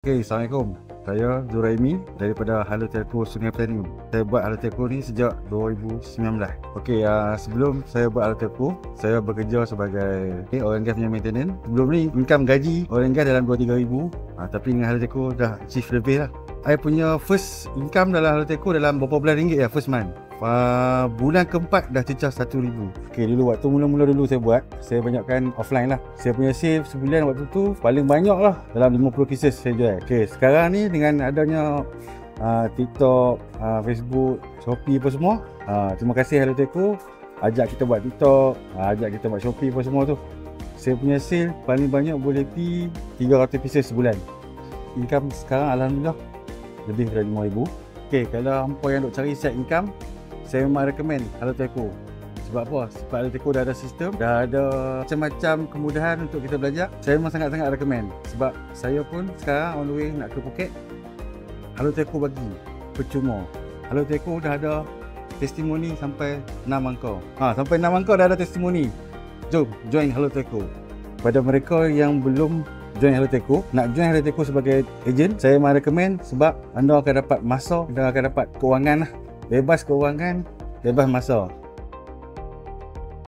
Okay, Assalamualaikum. Saya Zuraimi daripada Halo Telco Sungai Petani. Saya buat Halo Telco ni sejak 2019. Okay, sebelum saya buat Halo Telco, saya bekerja sebagai oil and gas punya maintenance. Sebelum ni income gaji oil and gas dalam 2-3 ribu. Tapi dengan Halo Telco dah achieve lebih lah. Saya punya first income dalam Halo Telco dalam berapa belas ringgit ya, first month. Bulan keempat dah cecah 1,000. Okay, dulu waktu mula-mula dulu saya buat, saya banyakkan offline lah. Saya punya save sebulan waktu tu paling banyak lah, dalam 50 pieces saya jual. Okay, sekarang ni dengan adanya TikTok, Facebook, Shopee apa semua, terima kasih Halo Telco ajak kita buat TikTok, ajak kita buat Shopee apa semua tu. Saya punya sale paling banyak boleh pergi 300 pieces sebulan. Income sekarang Alhamdulillah lebih daripada 5,000. Okay, kalau hampa yang duk cari side income, saya memang recommend Halo Telco. Sebab apa? Sebab Halo Telco dah ada sistem, dah ada macam-macam kemudahan untuk kita belajar. Saya memang sangat-sangat recommend. Sebab saya pun sekarang on the way nak ke Phuket, Halo Telco bagi percuma. Halo Telco dah ada testimoni sampai 6 angka. Sampai 6 angka dah ada testimoni. Jom join Halo Telco. Pada mereka yang belum join Halo Telco, nak join Halo Telco sebagai ejen, saya memang recommend sebab anda akan dapat masa, anda akan dapat kewangan lah. Bebas kewangan, bebas masa.